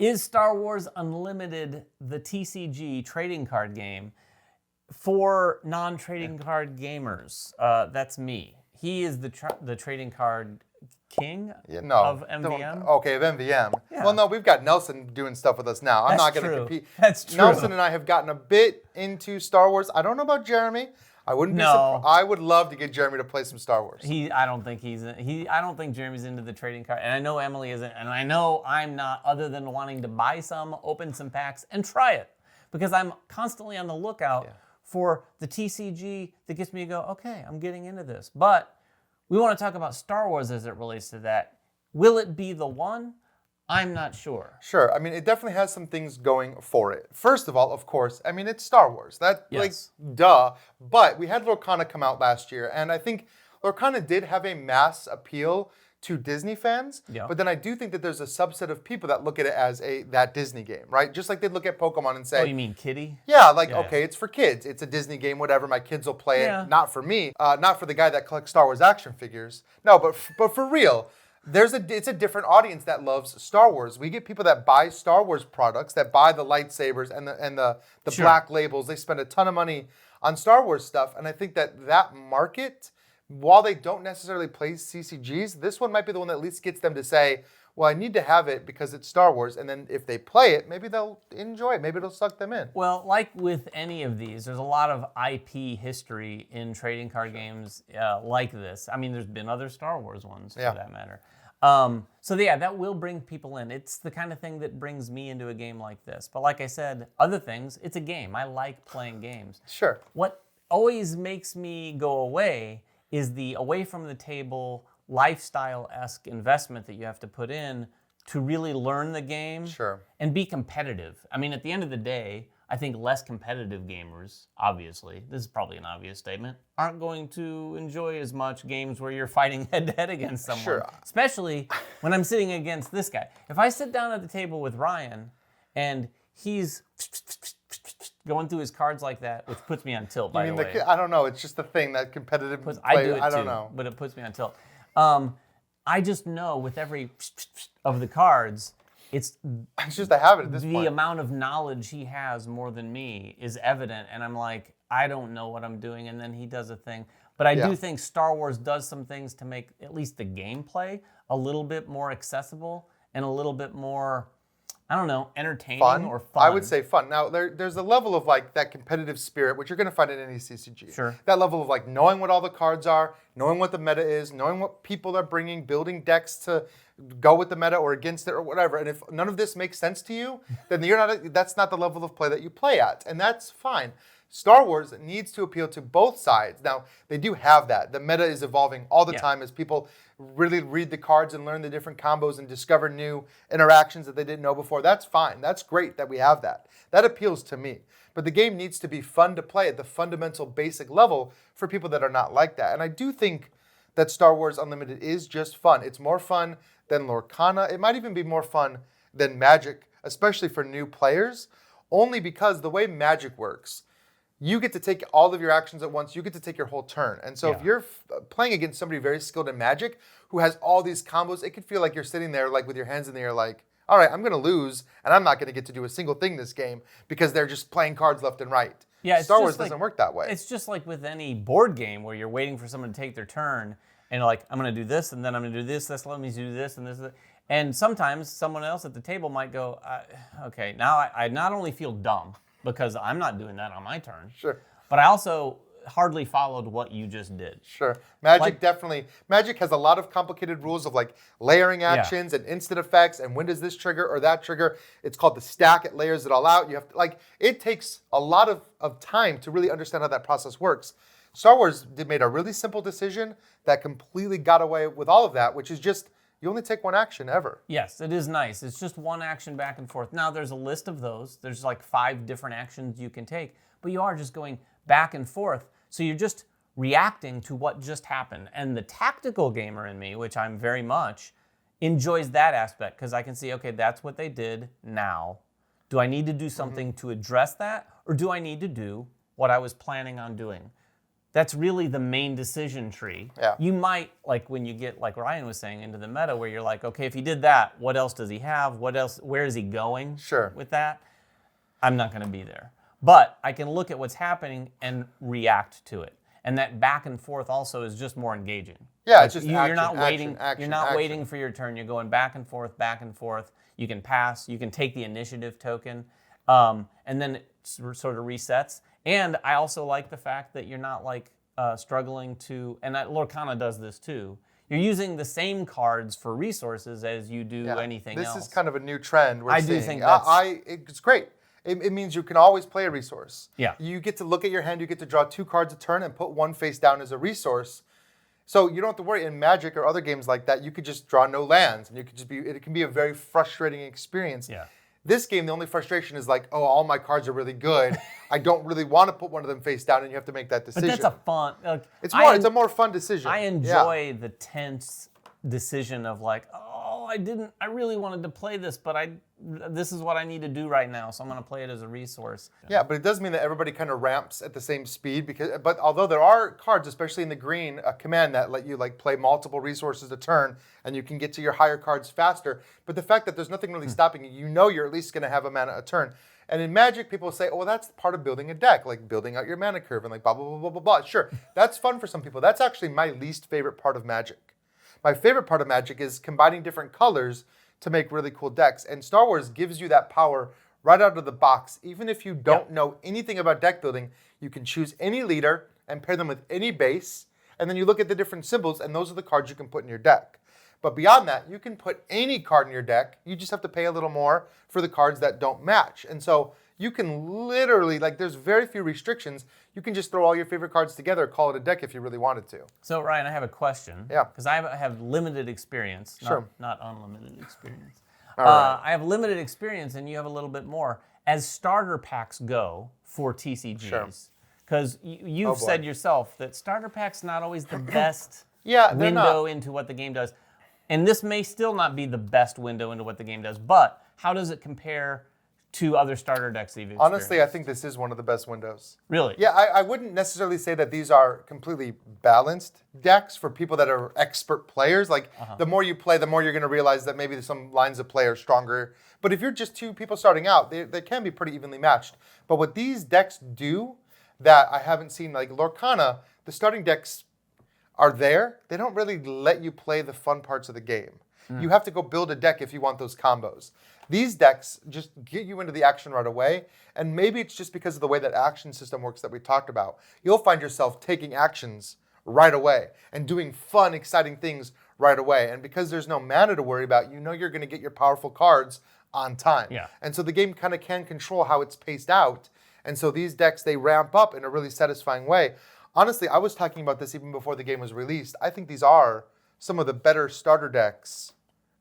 Is Star Wars Unlimited the TCG trading card game for non-trading card gamers? That's me. He is the trading card king of MVM. Okay, of MVM. Yeah. Well, no, we've got Nelson doing stuff with us now. I'm not going to compete. That's true. Nelson and I have gotten a bit into Star Wars. I don't know about Jeremy. I wouldn't be surprised. I would love to get Jeremy to play some Star Wars. I don't think Jeremy's into the trading card, and I know Emily isn't, and I know I'm not. Other than wanting to buy some, open some packs, and try it, because I'm constantly on the lookout for the TCG that gets me to go, okay, I'm getting into this. But we want to talk about Star Wars as it relates to that. Will it be the one? I'm not sure. Sure. I mean, it definitely has some things going for it. First of all, of course, I mean, it's Star Wars. Duh. But we had Lorcana come out last year, and I think Lorcana did have a mass appeal to Disney fans. Yeah. But then I do think that there's a subset of people that look at it as that Disney game, right? Just like they'd look at Pokemon and say, oh, you mean kiddie? Yeah, okay, it's for kids. It's a Disney game, whatever. My kids will play it. Not for me. Not for the guy that collects Star Wars action figures. No, but for real. It's a different audience that loves Star Wars. We get people that buy Star Wars products, that buy the lightsabers and the black labels. They spend a ton of money on Star Wars stuff, and I think that market, while they don't necessarily play CCGs, this one might be the one that at least gets them to say, well, I need to have it because it's Star Wars, and then if they play it, maybe they'll enjoy it. Maybe it'll suck them in. Well, like with any of these, there's a lot of IP history in trading card games like this. I mean, there's been other Star Wars ones for that matter. That will bring people in. It's the kind of thing that brings me into a game like this. But like I said, other things, it's a game. I like playing games. Sure. What always makes me go away is the away from the table lifestyle-esque investment that you have to put in to really learn the game and be competitive. I mean, at the end of the day, I think less competitive gamers, obviously, this is probably an obvious statement, aren't going to enjoy as much games where you're fighting head-to-head against someone. Sure. Especially when I'm sitting against this guy. If I sit down at the table with Ryan and he's going through his cards like that, which puts me on tilt, by the way. I don't know. It's just the thing, that competitive play. I do it I don't too, know. But it puts me on tilt. I just know with every of the cards, it's just a habit at this point. The amount of knowledge he has more than me is evident, and I'm like, I don't know what I'm doing, and then he does a thing. But I do think Star Wars does some things to make at least the gameplay a little bit more accessible and a little bit more, I don't know, entertaining or fun. I would say fun. Now, there's a level of that competitive spirit, which you're going to find in any CCG. Sure. That level of knowing what all the cards are, knowing what the meta is, knowing what people are bringing, building decks to go with the meta or against it or whatever. And if none of this makes sense to you, then that's not the level of play that you play at, and that's fine. Star Wars needs to appeal to both sides. Now, they do have that. The meta is evolving all the time as people really read the cards and learn the different combos and discover new interactions that they didn't know before. That's fine. That's great that we have that. That appeals to me. But the game needs to be fun to play at the fundamental basic level for people that are not like that. And I do think that Star Wars Unlimited is just fun. It's more fun than Lorcana. It might even be more fun than Magic, especially for new players, only because the way Magic works, you get to take all of your actions at once. You get to take your whole turn. And so if you're playing against somebody very skilled in Magic who has all these combos, it could feel like you're sitting there with your hands in the air all right, I'm going to lose, and I'm not going to get to do a single thing this game because they're just playing cards left and right. Yeah, Star Wars doesn't work that way. It's just like with any board game where you're waiting for someone to take their turn, and you're like, I'm going to do this, and then I'm going to do this, let me do this, and this. And sometimes someone else at the table might go, okay, now I not only feel dumb, because I'm not doing that on my turn. Sure. But I also hardly followed what you just did. Sure. Magic has a lot of complicated rules of layering actions and instant effects and when does this trigger or that trigger. It's called the stack. It layers it all out. You have to, it takes a lot of time to really understand how that process works. Star Wars made a really simple decision that completely got away with all of that, which is just you only take one action ever. Yes, it is nice. It's just one action back and forth. Now, there's a list of those. There's 5 different actions you can take, but you are just going back and forth. So you're just reacting to what just happened. And the tactical gamer in me, which I'm very much, enjoys that aspect because I can see, okay, that's what they did now. Do I need to do something to address that, or do I need to do what I was planning on doing? that's really the main decision tree. Yeah. You might, like when you get, like Ryan was saying, into the meta where you're like, okay, if he did that, what else does he have? What else? Where is he going with that? I'm not going to be there. But I can look at what's happening and react to it. And that back and forth also is just more engaging. Yeah, it's just you're not waiting. action, you're not waiting for your turn. You're going back and forth, back and forth. You can pass. You can take the initiative token, and then it sort of resets. And I also like the fact that you're not like struggling to. And Lorcana does this too. You're using the same cards for resources as you do anything else. This is kind of a new trend we're seeing. I do think that's... it's great. It means you can always play a resource. Yeah. You get to look at your hand. You get to draw 2 cards a turn and put one face down as a resource. So you don't have to worry. In Magic or other games like that, you could just draw no lands, and you could just be. It can be a very frustrating experience. Yeah. This game, the only frustration is like, oh, all my cards are really good. I don't really want to put one of them face down, and you have to make that decision. But that's a fun. It's a more fun decision. I enjoy the tense decision of like, oh, I really wanted to play this, but this is what I need to do right now, so I'm going to play it as a resource. Yeah, but it does mean that everybody kind of ramps at the same speed but although there are cards, especially in the green, a command that let you like play multiple resources a turn, and you can get to your higher cards faster. But the fact that there's nothing really stopping you, you're at least going to have a mana a turn. And in Magic, people say, oh, well, that's part of building a deck, like building out your mana curve and like blah, blah, blah, blah, blah, blah. Sure, that's fun for some people. That's actually my least favorite part of Magic. My favorite part of Magic is combining different colors to make really cool decks. And Star Wars gives you that power right out of the box. Even if you don't know anything about deck building, you can choose any leader and pair them with any base. And then you look at the different symbols, and those are the cards you can put in your deck. But beyond that, you can put any card in your deck. You just have to pay a little more for the cards that don't match. And so you can literally, like, there's very few restrictions. You can just throw all your favorite cards together, call it a deck if you really wanted to. So, Ryan, I have a question. Yeah. Because I have limited experience, not unlimited experience. All right. I have limited experience, and you have a little bit more. As starter packs go for TCGs, because you've said yourself that starter packs not always the best window into what the game does. And this may still not be the best window into what the game does, but how does it compare to other starter decks that you've experienced? Honestly, I think this is one of the best windows. Really? Yeah, I wouldn't necessarily say that these are completely balanced decks for people that are expert players. Like, the more you play, the more you're going to realize that maybe some lines of play are stronger. But if you're just 2 people starting out, they can be pretty evenly matched. But what these decks do that I haven't seen, like Lorcana, the starting decks are there. They don't really let you play the fun parts of the game. You have to go build a deck if you want those combos. These decks just get you into the action right away, and maybe it's just because of the way that action system works that we talked about. You'll find yourself taking actions right away and doing fun, exciting things right away. And because there's no mana to worry about, you're going to get your powerful cards on time. Yeah. And so the game kind of can control how it's paced out. And so these decks, they ramp up in a really satisfying way. Honestly, I was talking about this even before the game was released. I think these are some of the better starter decks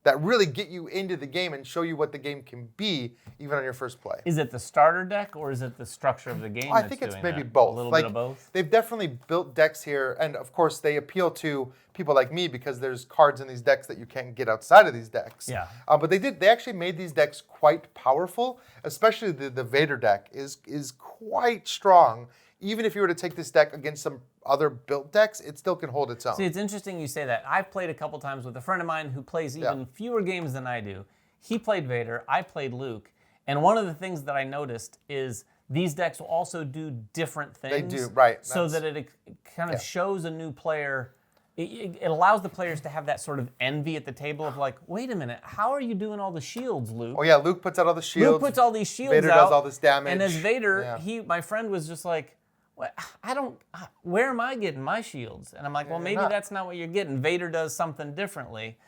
that really get you into the game and show you what the game can be, even on your first play. Is it the starter deck, or is it the structure of the game I think it's maybe both. A little bit of both? They've definitely built decks here, and of course they appeal to people like me because there's cards in these decks that you can't get outside of these decks. Yeah. But they actually made these decks quite powerful, especially the Vader deck is quite strong. Even if you were to take this deck against some other built decks, it still can hold its own. See, it's interesting you say that. I've played a couple times with a friend of mine who plays even fewer games than I do. He played Vader, I played Luke, and one of the things that I noticed is these decks will also do different things. They do, right. So that it kind of shows a new player. It allows the players to have that sort of envy at the table of like, wait a minute, how are you doing all the shields, Luke? Oh yeah, Luke puts out all the shields. Luke puts all these shields Vader out. does all this damage. And as Vader, my friend was just like, where am I getting my shields? And I'm like, well, maybe that's not what you're getting. Vader does something differently.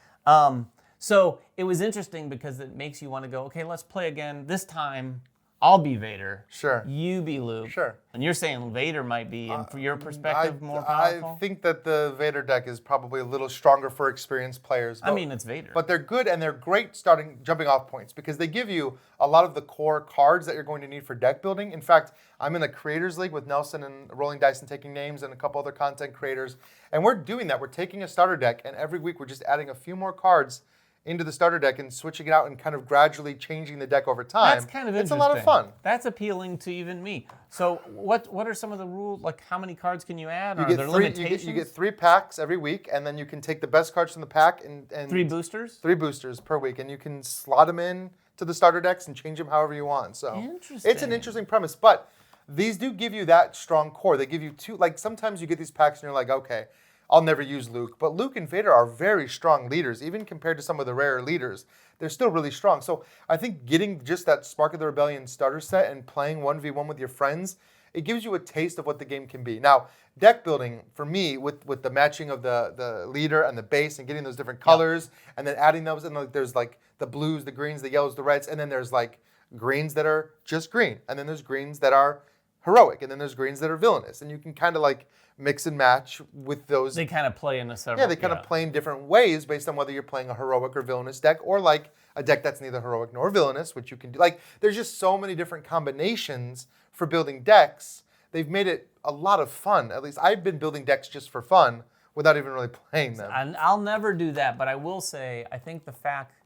So it was interesting because it makes you want to go, okay, let's play again. This time, I'll be Vader. Sure. You be Luke. Sure. And you're saying Vader might be, from your perspective, more powerful? I think that the Vader deck is probably a little stronger for experienced players. I mean, it's Vader. But they're good, and they're great jumping off points because they give you a lot of the core cards that you're going to need for deck building. In fact, I'm in the Creators League with Nelson and Rolling Dice and Taking Names and a couple other content creators. And we're doing that. We're taking a starter deck, and every week we're just adding a few more cards into the starter deck and switching it out and kind of gradually changing the deck over time. That's kind of it's interesting. a lot of fun. That's appealing to even me. So what are some of the rules? Like how many cards can you add? Are there limitations? You get 3 packs every week, and then you can take the best cards from the pack and 3 boosters? 3 boosters per week, and you can slot them in to the starter decks and change them however you want. So it's an interesting premise, but these do give you that strong core. They give you 2, like sometimes you get these packs and you're like, okay, I'll never use Luke. But Luke and Vader are very strong leaders, even compared to some of the rarer leaders. They're still really strong. So I think getting just that Spark of the Rebellion starter set and playing 1v1 with your friends, it gives you a taste of what the game can be. Now, deck building, for me, with the matching of the leader and the base and getting those different colors, and then adding those, and like, there's like the blues, the greens, the yellows, the reds, and then there's like greens that are just green, and then there's greens that are heroic, and then there's greens that are villainous, and you can kind of like mix and match with those. They kind of play in a several. Yeah, they kind of play in different ways based on whether you're playing a heroic or villainous deck, or like a deck that's neither heroic nor villainous, which you can do. Like, there's just so many different combinations for building decks. They've made it a lot of fun. At least I've been building decks just for fun without even really playing them. And I'll never do that, but I will say, I think the fact,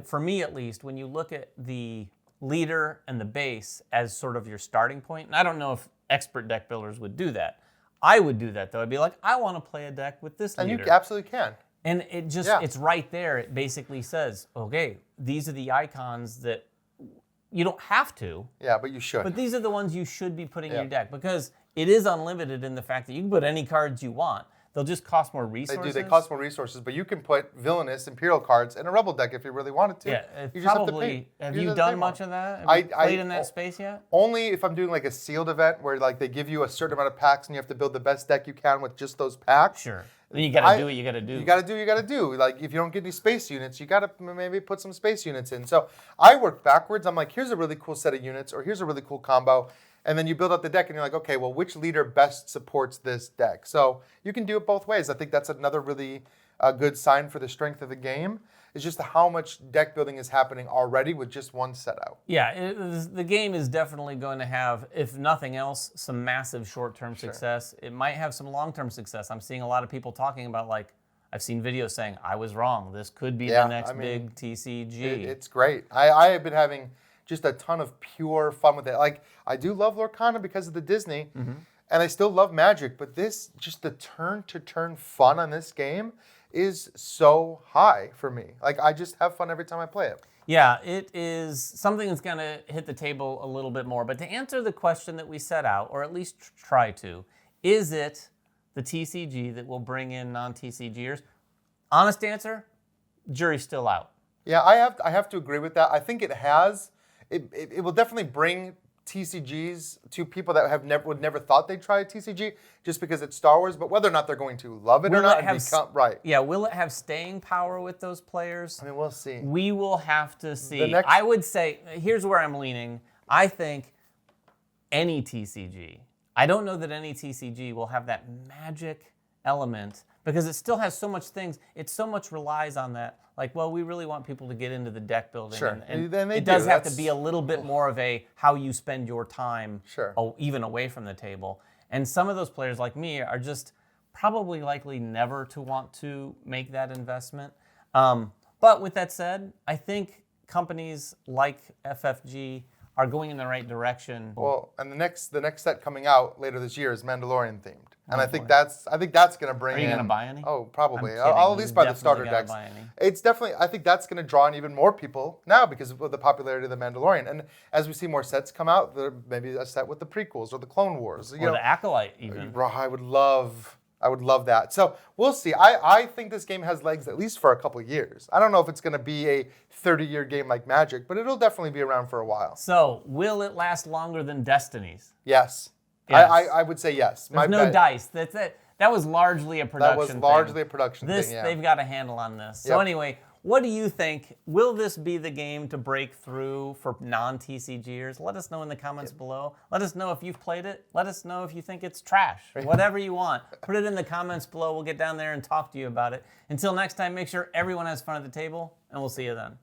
for me at least, when you look at the leader and the base as sort of your starting point, and I don't know if expert deck builders would do that. I would do that though. I'd be like, I want to play a deck with this leader. And you absolutely can. And it just, it's right there. It basically says, okay, these are the icons that you don't have to. Yeah, but you should. But these are the ones you should be putting in your deck, because it is unlimited in the fact that you can put any cards you want. They'll just cost more resources. They do. They cost more resources, but you can put villainous Imperial cards in a Rebel deck if you really wanted to. Yeah, you probably. just have to pay. Have you done much of that? Have you played in that space yet? Only if I'm doing like a sealed event where like they give you a certain amount of packs and you have to build the best deck you can with just those packs. Sure. Then you got to do what you got to do. You got to do. Like, if you don't get any space units, you got to maybe put some space units in. So I work backwards. I'm like, here's a really cool set of units, or here's a really cool combo. And then you build out the deck and you're like, okay, well, which leader best supports this deck? So you can do it both ways. I think that's another really good sign for the strength of the game. It's just how much deck building is happening already with just one set out. Yeah, the game is definitely going to have, if nothing else, some massive short-term success. It might have some long-term success. I'm seeing a lot of people talking about, like, I've seen videos saying, I was wrong. This could be the next big TCG. It's great. I have been having just a ton of pure fun with it. Like, I do love Lorcana because of the Disney, and I still love Magic, but this, just the turn-to-turn fun on this game is so high for me. Like, I just have fun every time I play it. Yeah, it is something that's going to hit the table a little bit more. But to answer the question that we set out, or at least try to, is it the TCG that will bring in non-TCGers? Honest answer, jury's still out. Yeah, I have to agree with that. I think it has. It will definitely bring TCGs to people that would never thought they'd try a TCG just because it's Star Wars, but whether or not they're going to love it or not, Yeah, will it have staying power with those players? I mean, we'll see. We will have to see. I would say, here's where I'm leaning. I think any TCG. I don't know that any TCG will have that magic element because it still has so much things. It so much relies on that. Like, well, we really want people to get into the deck building. Sure. And it does have to be a little bit more of a how you spend your time, even away from the table. And some of those players like me are just probably likely never to want to make that investment. But with that said, I think companies like FFG are going in the right direction. Well, and the next set coming out later this year is Mandalorian themed. And I think that's going to bring in. Are you going to buy any? Oh, probably. I'll at least buy the starter decks. It's definitely. I think that's going to draw in even more people now because of the popularity of the Mandalorian. And as we see more sets come out, there maybe a set with the prequels or the Clone Wars, or the Acolyte even. I would love that. So we'll see. I think this game has legs at least for a couple of years. I don't know if it's going to be a 30-year game like Magic, but it'll definitely be around for a while. So will it last longer than Destiny's? Yes. Yes. I would say yes. There's no dice. That's it. That was largely a production thing. A production thing, yeah. They've got a handle on this. So anyway, what do you think? Will this be the game to break through for non-TCGers? Let us know in the comments below. Let us know if you've played it. Let us know if you think it's trash. Whatever you want. Put it in the comments below. We'll get down there and talk to you about it. Until next time, make sure everyone has fun at the table, and we'll see you then.